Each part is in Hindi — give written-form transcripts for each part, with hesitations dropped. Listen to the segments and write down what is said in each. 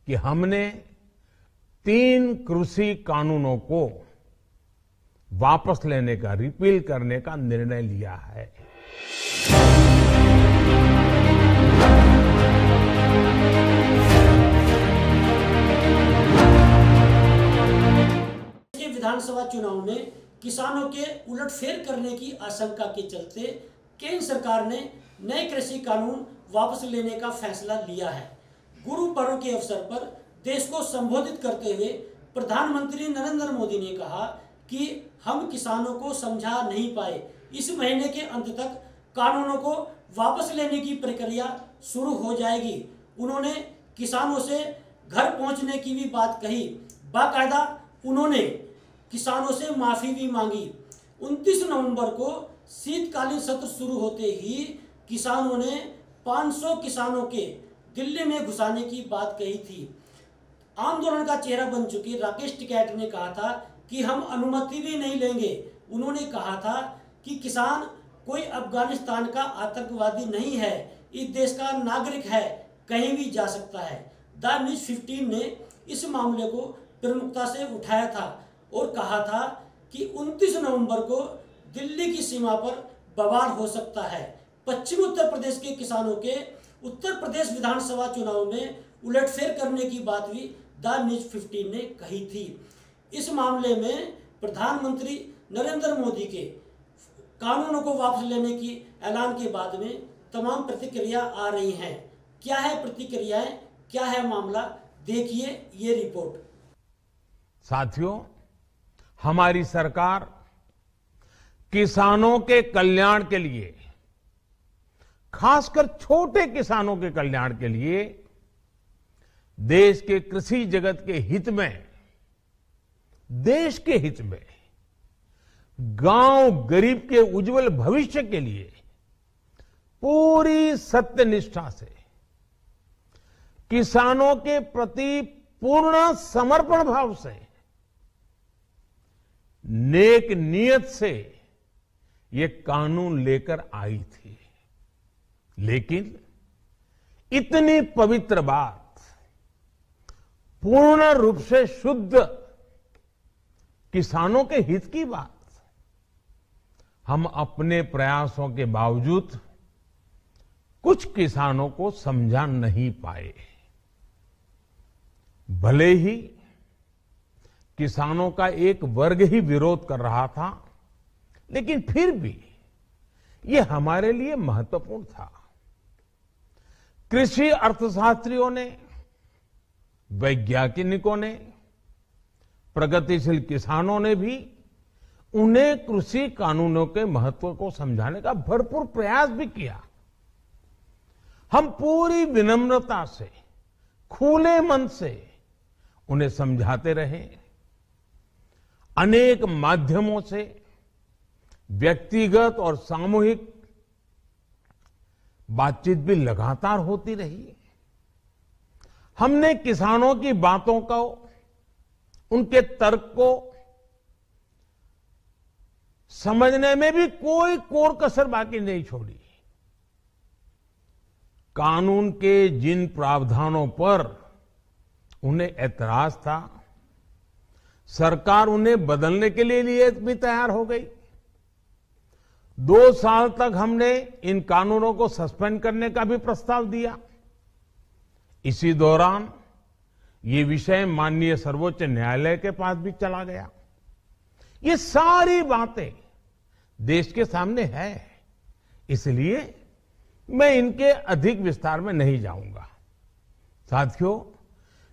कि हमने 3 कृषि कानूनों को वापस लेने का, रिपील करने का निर्णय लिया है। विधानसभा चुनाव में किसानों के उलटफेर करने की आशंका के चलते केंद्र सरकार ने नए कृषि कानून वापस लेने का फैसला लिया है। गुरु पर्व के अवसर पर देश को संबोधित करते हुए प्रधानमंत्री नरेंद्र मोदी ने कहा कि हम किसानों को समझा नहीं पाए। इस महीने के अंत तक कानूनों को वापस लेने की प्रक्रिया शुरू हो जाएगी। उन्होंने किसानों से घर पहुंचने की भी बात कही। बाकायदा उन्होंने किसानों से माफी भी मांगी। 29 नवंबर को शीतकालीन सत्र शुरू होते ही किसानों ने 500 किसानों के दिल्ली में घुसाने की बात कही थी। आंदोलन का चेहरा बन चुके राकेश टिकैत ने कहा था कि हम अनुमति भी नहीं लेंगे। उन्होंने कहा था कि किसान कोई अफगानिस्तान का आतंकवादी नहीं है, इस देश का नागरिक है, कहीं भी जा सकता है। द न्यूज 15 ने इस मामले को प्रमुखता से उठाया था और कहा था कि 29 नवंबर को दिल्ली की सीमा पर बवाल हो सकता है। पश्चिमी उत्तर प्रदेश के किसानों के उत्तर प्रदेश विधानसभा चुनाव में उलटफेर करने की बात भी द न्यूज 15 ने कही थी। इस मामले में प्रधानमंत्री नरेंद्र मोदी के कानूनों को वापस लेने की ऐलान के बाद में तमाम प्रतिक्रिया आ रही हैं। क्या है प्रतिक्रियाएं, क्या है मामला, देखिए ये रिपोर्ट। साथियों, हमारी सरकार किसानों के कल्याण के लिए, खासकर छोटे किसानों के कल्याण के लिए, देश के कृषि जगत के हित में, देश के हित में, गांव गरीब के उज्जवल भविष्य के लिए पूरी सत्यनिष्ठा से, किसानों के प्रति पूर्ण समर्पण भाव से, नेक नियत से ये कानून लेकर आई थी। लेकिन इतनी पवित्र बात, पूर्ण रूप से शुद्ध किसानों के हित की बात, हम अपने प्रयासों के बावजूद कुछ किसानों को समझा नहीं पाए। भले ही किसानों का एक वर्ग ही विरोध कर रहा था, लेकिन फिर भी ये हमारे लिए महत्वपूर्ण था। कृषि अर्थशास्त्रियों ने, वैज्ञानिकों ने, प्रगतिशील किसानों ने भी उन्हें कृषि कानूनों के महत्व को समझाने का भरपूर प्रयास भी किया। हम पूरी विनम्रता से, खुले मन से उन्हें समझाते रहे। अनेक माध्यमों से व्यक्तिगत और सामूहिक बातचीत भी लगातार होती रही। हमने किसानों की बातों को, उनके तर्क को समझने में भी कोई कोर कसर बाकी नहीं छोड़ी। कानून के जिन प्रावधानों पर उन्हें ऐतराज था, सरकार उन्हें बदलने के लिए भी तैयार हो गई। 2 साल तक हमने इन कानूनों को सस्पेंड करने का भी प्रस्ताव दिया। इसी दौरान ये विषय माननीय सर्वोच्च न्यायालय के पास भी चला गया। ये सारी बातें देश के सामने है, इसलिए मैं इनके अधिक विस्तार में नहीं जाऊंगा। साथियों,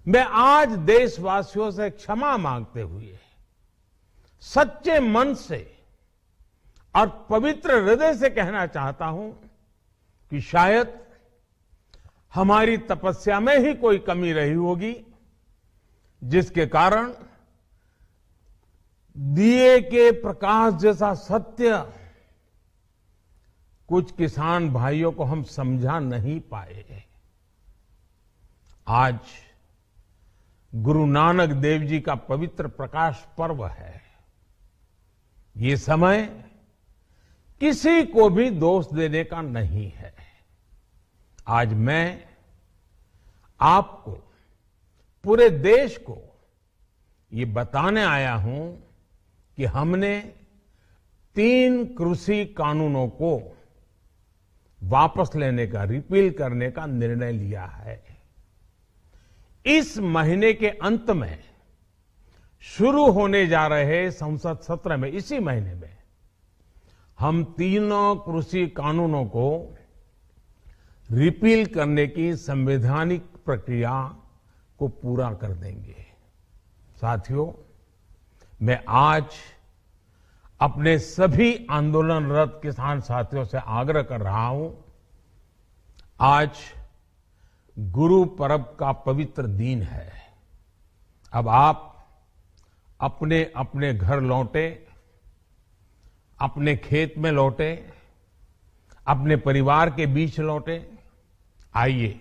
मैं आज देशवासियों से क्षमा मांगते हुए सच्चे मन से और पवित्र हृदय से कहना चाहता हूं कि शायद हमारी तपस्या में ही कोई कमी रही होगी, जिसके कारण दिए के प्रकाश जैसा सत्य कुछ किसान भाइयों को हम समझा नहीं पाए। आज गुरु नानक देव जी का पवित्र प्रकाश पर्व है। ये समय किसी को भी दोष देने का नहीं है। आज मैं आपको पूरे देश को ये बताने आया हूं कि हमने 3 कृषि कानूनों को वापस लेने का, रिपील करने का निर्णय लिया है। इस महीने के अंत में शुरू होने जा रहे संसद सत्र में, इसी महीने में, हम तीनों कृषि कानूनों को रिपील करने की संवैधानिक प्रक्रिया को पूरा कर देंगे। साथियों, मैं आज अपने सभी आंदोलनरत किसान साथियों से आग्रह कर रहा हूं, आज गुरु पर्व का पवित्र दिन है। अब आप अपने अपने घर लौटे, अपने खेत में लौटे, अपने परिवार के बीच लौटे। आइए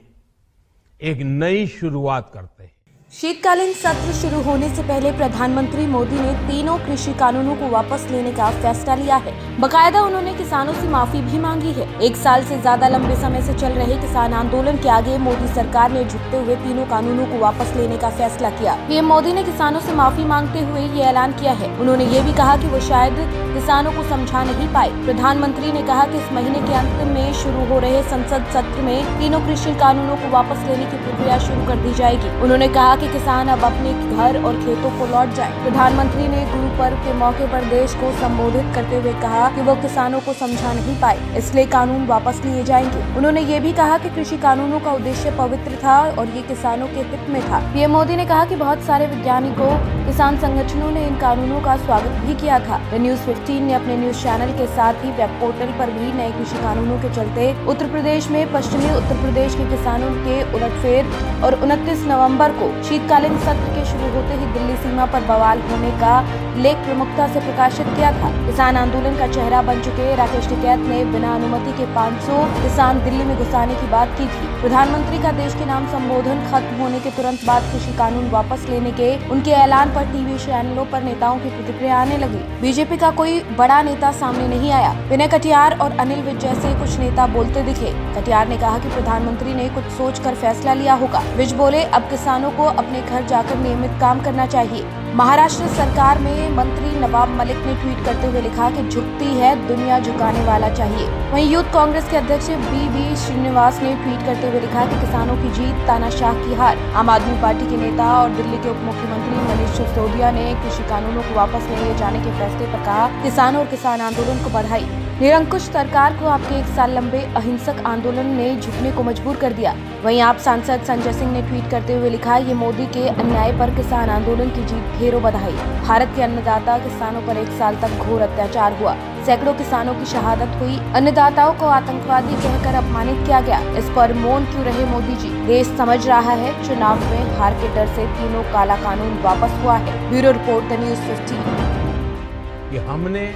एक नई शुरुआत करते हैं। शीतकालीन सत्र शुरू होने से पहले प्रधानमंत्री मोदी ने तीनों कृषि कानूनों को वापस लेने का फैसला लिया है। बकायदा उन्होंने किसानों से माफी भी मांगी है। 1 साल से ज्यादा लंबे समय से चल रहे किसान आंदोलन के आगे मोदी सरकार ने झुकते हुए तीनों कानूनों को वापस लेने का फैसला किया। पीएम मोदी ने किसानों से माफी मांगते हुए ये ऐलान किया है। उन्होंने ये भी कहा कि वो शायद किसानों को समझा नहीं पाए। प्रधानमंत्री ने कहा कि इस महीने के अंत में शुरू हो रहे संसद सत्र में तीनों कृषि कानूनों को वापस लेने की प्रक्रिया शुरू कर दी जाएगी। उन्होंने कहा कि किसान अब अपने घर और खेतों को लौट जाएं। प्रधानमंत्री ने गुरु पर्व के मौके पर देश को संबोधित करते हुए कहा कि वो किसानों को समझा नहीं पाए, इसलिए कानून वापस लिए जाएंगे। उन्होंने ये भी कहा कि कृषि कानूनों का उद्देश्य पवित्र था और ये किसानों के हित में था। पीएम मोदी ने कहा कि बहुत सारे वैज्ञानिकों, किसान संगठनों ने इन कानूनों का स्वागत भी किया था। न्यूज 15 ने अपने न्यूज चैनल के साथ ही वेब पोर्टल पर भी नए कृषि कानूनों के चलते उत्तर प्रदेश में पश्चिमी उत्तर प्रदेश के किसानों के उलटफेर और 29 नवंबर को शीतकालीन सत्र के शुरू होते ही दिल्ली सीमा पर बवाल होने का लेख प्रमुखता से प्रकाशित किया था। किसान आंदोलन का चेहरा बन चुके राकेश टिकैत ने बिना अनुमति के 500 किसान दिल्ली में घुसाने की बात की थी। प्रधानमंत्री का देश के नाम संबोधन खत्म होने के तुरंत बाद कृषि कानून वापस लेने के उनके ऐलान पर टीवी चैनलों पर नेताओं की प्रतिक्रिया आने लगी। बीजेपी का कोई बड़ा नेता सामने नहीं आया। विनय कटियार और अनिल विज जैसे कुछ नेता बोलते दिखे। कटियार ने कहा कि प्रधानमंत्री ने कुछ सोचकर फैसला लिया होगा। विज बोले, अब किसानों को अपने घर जाकर नियमित काम करना चाहिए। महाराष्ट्र सरकार में मंत्री नवाब मलिक ने ट्वीट करते हुए लिखा कि झुकती है दुनिया, झुकाने वाला चाहिए। वहीं यूथ कांग्रेस के अध्यक्ष बी श्रीनिवास ने ट्वीट करते हुए लिखा कि किसानों की जीत, तानाशाह की हार। आम आदमी पार्टी के नेता और दिल्ली के उप मुख्यमंत्री मनीष सिसोदिया ने कृषि कानूनों को वापस ले लिए जाने के फैसले पर कहा, किसानों और किसान आंदोलन को बधाई। निरंकुश सरकार को आपके 1 साल लंबे अहिंसक आंदोलन ने झुकने को मजबूर कर दिया। वहीं आप सांसद संजय सिंह ने ट्वीट करते हुए लिखा, ये मोदी के अन्याय पर किसान आंदोलन की जीत, ढेरों बधाई। भारत के अन्नदाता किसानों पर 1 साल तक घोर अत्याचार हुआ। सैकड़ों किसानों की शहादत हुई। अन्नदाताओं को आतंकवादी कहकर अपमानित किया गया। इस पर मौन क्यों रहे मोदी जी? देश समझ रहा है चुनाव में हार के डर से तीनों काला कानून वापस हुआ है। Bureau report, the news 15। कि हमने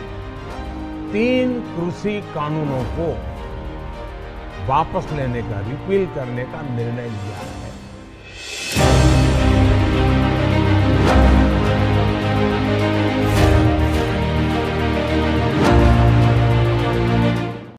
3 कृषि कानूनों को वापस लेने का, रिपील करने का निर्णय लिया है।